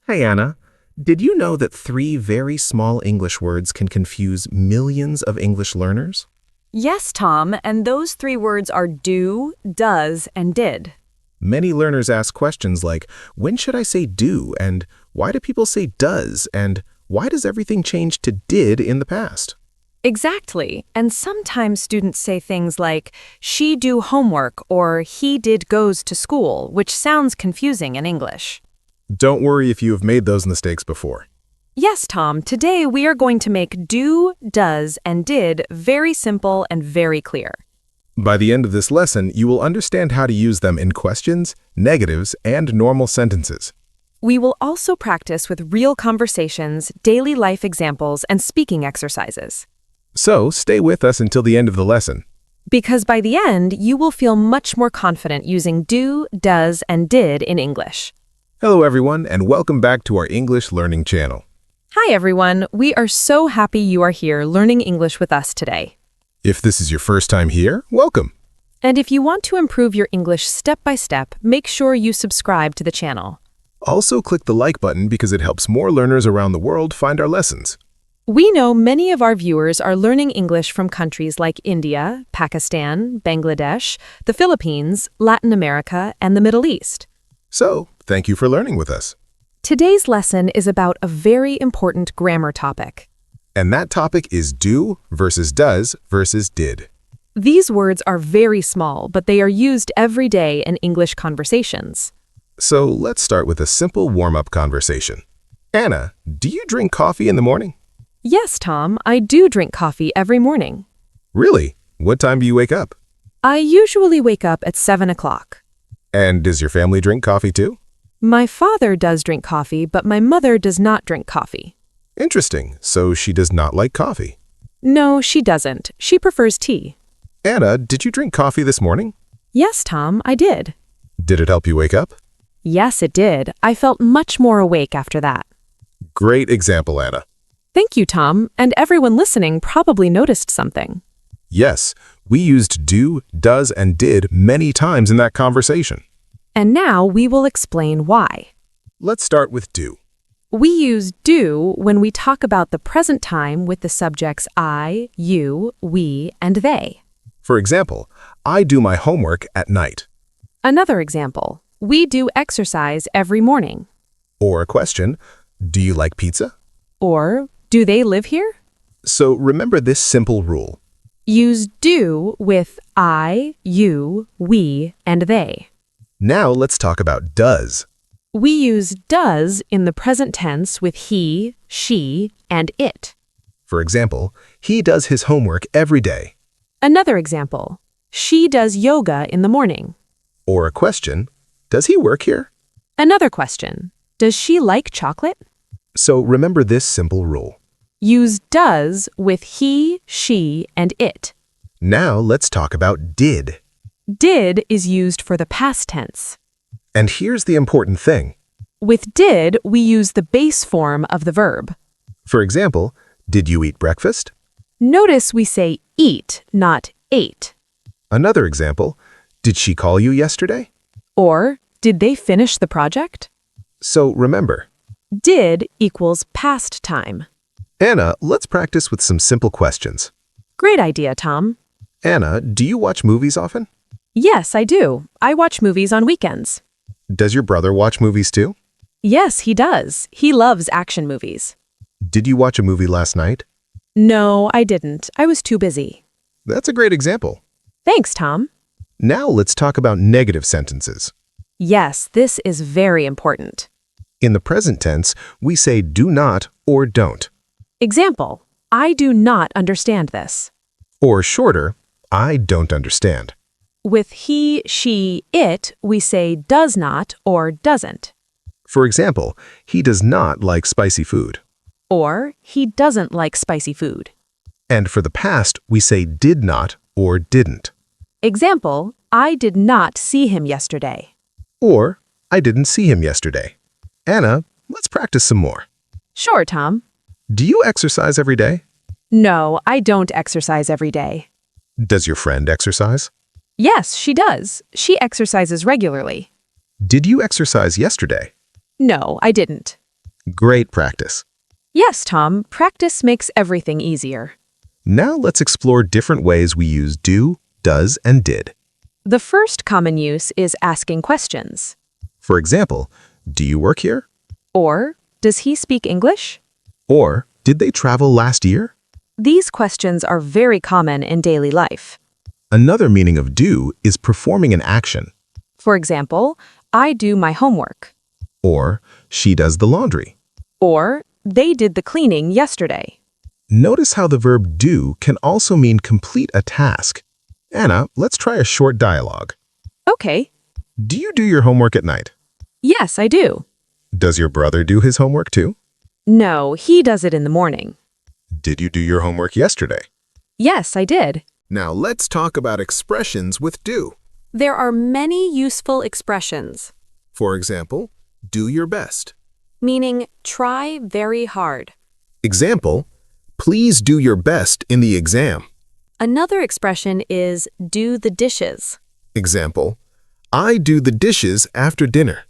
Hey Anna, did you know that three very small English words can confuse millions of English learners? Yes, Tom, and those three words are do, does, and did. Many learners ask questions like, when should I say do, and why do people say does, and why does everything change to did in the past? Exactly, and sometimes students say things like, she do homework or he did goes to school, which sounds confusing in English. Don't worry if you have made those mistakes before. Yes, Tom, today we are going to make do, does, and did very simple and very clear. By the end of this lesson, you will understand how to use them in questions, negatives, and normal sentences. We will also practice with real conversations, daily life examples, and speaking exercises. So, stay with us until the end of the lesson. Because by the end, you will feel much more confident using do, does, and did in English. Hello everyone, and welcome back to our English Learning channel. Hi everyone, we are so happy you are here learning English with us today. If this is your first time here, welcome. And if you want to improve your English step by step, make sure you subscribe to the channel. Also click the like button because it helps more learners around the world find our lessons. We know many of our viewers are learning English from countries like India, Pakistan, Bangladesh, the Philippines, Latin America, and the Middle East. So, thank you for learning with us. Today's lesson is about a very important grammar topic. And that topic is do versus does versus did. These words are very small, but they are used every day in English conversations. So let's start with a simple warm-up conversation. Anna, do you drink coffee in the morning? Yes, Tom, I do drink coffee every morning. Really? What time do you wake up? I usually wake up at 7 o'clock. And does your family drink coffee too? My father does drink coffee, but my mother does not drink coffee. Interesting. So she does not like coffee. No, she doesn't. She prefers tea. Anna, did you drink coffee this morning? Yes, Tom, I did. Did it help you wake up? Yes, it did. I felt much more awake after that. Great example, Anna. Thank you, Tom, and everyone listening probably noticed something. Yes, we used do, does, and did many times in that conversation. And now we will explain why. Let's start with do. We use do when we talk about the present time with the subjects I, you, we, and they. For example, I do my homework at night. Another example, we do exercise every morning. Or a question, do you like pizza? Or, do they live here? So remember this simple rule. Use do with I, you, we, and they. Now let's talk about does. We use does in the present tense with he, she, and it. For example, he does his homework every day. Another example, she does yoga in the morning. Or a question, does he work here? Another question, does she like chocolate? So remember this simple rule. Use does with he, she, and it. Now let's talk about did. Did is used for the past tense. And here's the important thing. With did, we use the base form of the verb. For example, did you eat breakfast? Notice we say eat, not ate. Another example, did she call you yesterday? Or, did they finish the project? So remember, Did equals past time. Anna, let's practice with some simple questions. Great idea, Tom. Anna, do you watch movies often? Yes, I do. I watch movies on weekends. Does your brother watch movies too? Yes, he does. He loves action movies. Did you watch a movie last night? No, I didn't. I was too busy. That's a great example. Thanks, Tom. Now let's talk about negative sentences. Yes, this is very important. In the present tense, we say do not or don't. Example, I do not understand this. Or shorter, I don't understand. With he, she, it, we say does not or doesn't. For example, he does not like spicy food. Or he doesn't like spicy food. And for the past, we say did not or didn't. Example, I did not see him yesterday. Or, I didn't see him yesterday. Anna, let's practice some more. Sure, Tom. Do you exercise every day? No, I don't exercise every day. Does your friend exercise? Yes, she does. She exercises regularly. Did you exercise yesterday? No, I didn't. Great practice. Yes, Tom, practice makes everything easier. Now let's explore different ways we use do, does, and did. The first common use is asking questions. For example, do you work here? Or, does he speak English? Or, did they travel last year? These questions are very common in daily life. Another meaning of do is performing an action. For example, I do my homework. Or, she does the laundry. Or, they did the cleaning yesterday. Notice how the verb do can also mean complete a task. Anna, let's try a short dialogue. Okay. Do you do your homework at night? Yes, I do. Does your brother do his homework too? No, he does it in the morning. Did you do your homework yesterday? Yes, I did. Now let's talk about expressions with do. There are many useful expressions, For example, do your best. meaning try very hard. Example, please do your best in the exam. Another expression is do the dishes. Example, I do the dishes after dinner.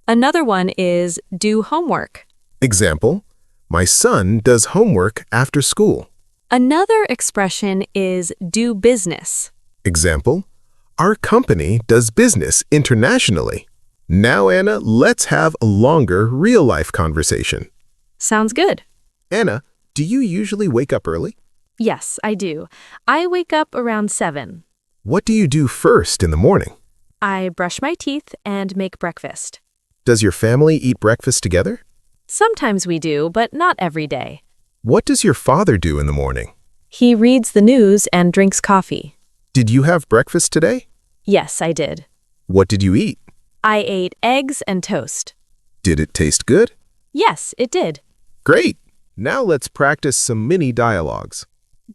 Another one is do homework. Example, my son does homework after school. Another expression is do business. Example, our company does business internationally. Now, Anna, let's have a longer real-life conversation. Sounds good. Anna, do you usually wake up early? Yes, I do. I wake up around 7. What do you do first in the morning? I brush my teeth and make breakfast. Does your family eat breakfast together? Sometimes we do, but not every day. What does your father do in the morning? He reads the news and drinks coffee. Did you have breakfast today? Yes, I did. What did you eat? I ate eggs and toast. Did it taste good? Yes, it did. Great! Now let's practice some mini dialogues.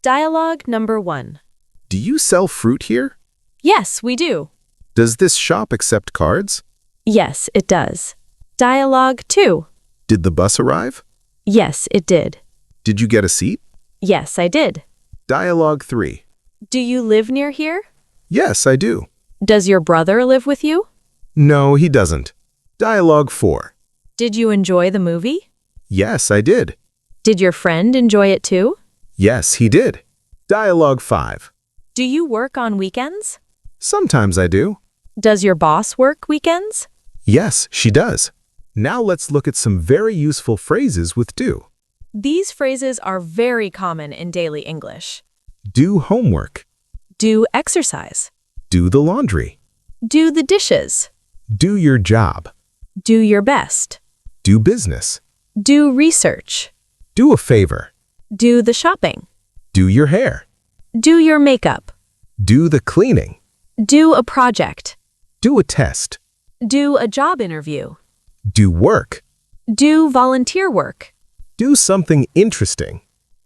Dialogue number 1. Do you sell fruit here? Yes, we do. Does this shop accept cards? Yes, it does. Dialogue 2. Did the bus arrive? Yes, it did. Did you get a seat? Yes, I did. Dialogue 3. Do you live near here? Yes, I do. Does your brother live with you? No, he doesn't. Dialogue 4. Did you enjoy the movie? Yes, I did. Did your friend enjoy it too? Yes, he did. Dialogue 5. Do you work on weekends? Sometimes I do. Does your boss work weekends? Yes, she does. Now let's look at some very useful phrases with do. These phrases are very common in daily English. Do homework. Do exercise. Do the laundry. Do the dishes. Do your job. Do your best. Do business. Do research. Do a favor. Do the shopping. Do your hair. Do your makeup. Do the cleaning. Do a project. Do a test. Do a job interview. Do work. Do volunteer work. Do something interesting.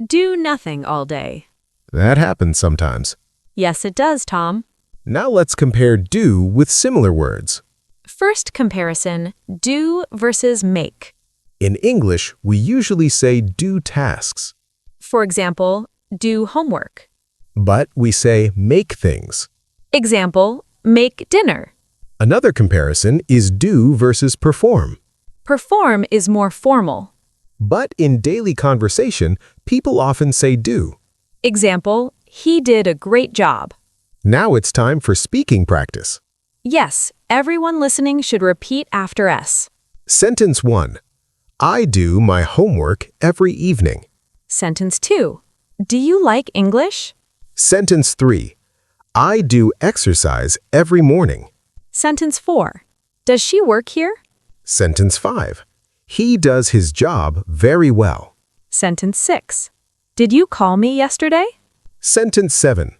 Do nothing all day. That happens sometimes. Yes, it does, Tom. Now let's compare do with similar words. First comparison, do versus make. In English, we usually say do tasks, For example, do homework. but we say make things. Example, make dinner. Another comparison is do versus perform. Perform is more formal. But in daily conversation, people often say do. Example, he did a great job. Now it's time for speaking practice. Yes, everyone listening should repeat after us. Sentence 1. I do my homework every evening. Sentence 2. Do you like English? Sentence 3. I do exercise every morning. Sentence 4. Does she work here? Sentence 5. He does his job very well. Sentence 6. Did you call me yesterday? Sentence 7.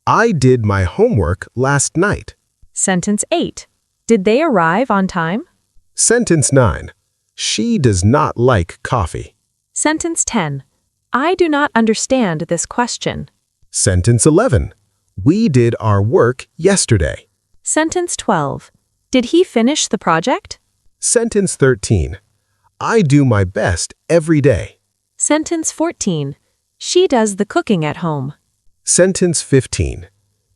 I did my homework last night. Sentence 8. Did they arrive on time? Sentence 9. She does not like coffee. Sentence 10. I do not understand this question. Sentence 11. We did our work yesterday. Sentence 12. Did he finish the project? Sentence 13. I do my best every day. Sentence 14. She does the cooking at home. Sentence 15.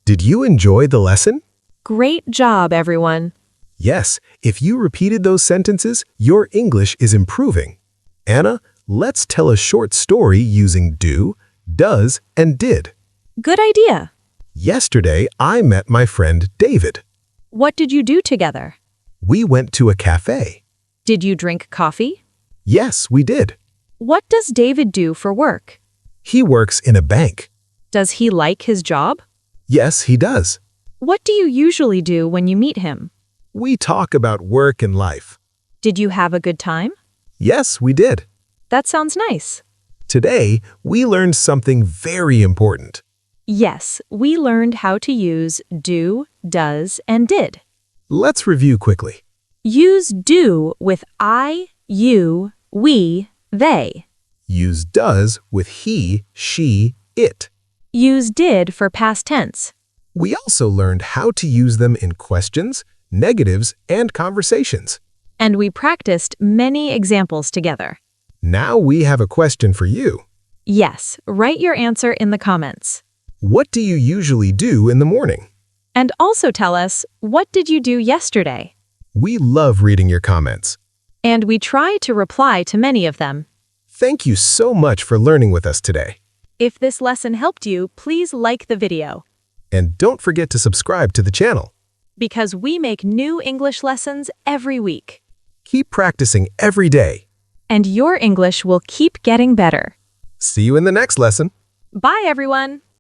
Did you enjoy the lesson? Great job, everyone. Yes, if you repeated those sentences, your English is improving. Anna, let's tell a short story using do, does, and did. Good idea. Yesterday, I met my friend David. What did you do together? We went to a cafe. Did you drink coffee? Yes, we did. What does David do for work? He works in a bank. Does he like his job? Yes, he does. What do you usually do when you meet him? We talk about work and life. Did you have a good time? Yes, we did. That sounds nice. Today, we learned something very important. Yes, we learned how to use do, does, and did. Let's review quickly. Use do with I, you, we, they. Use does with he, she, it. Use did for past tense. We also learned how to use them in questions, negatives, and conversations. And we practiced many examples together. Now we have a question for you. Yes, write your answer in the comments. What do you usually do in the morning? And also tell us, what did you do yesterday? We love reading your comments. And we try to reply to many of them. Thank you so much for learning with us today. If this lesson helped you, please like the video. And don't forget to subscribe to the channel. Because we make new English lessons every week. Keep practicing every day. And your English will keep getting better. See you in the next lesson. Bye, everyone!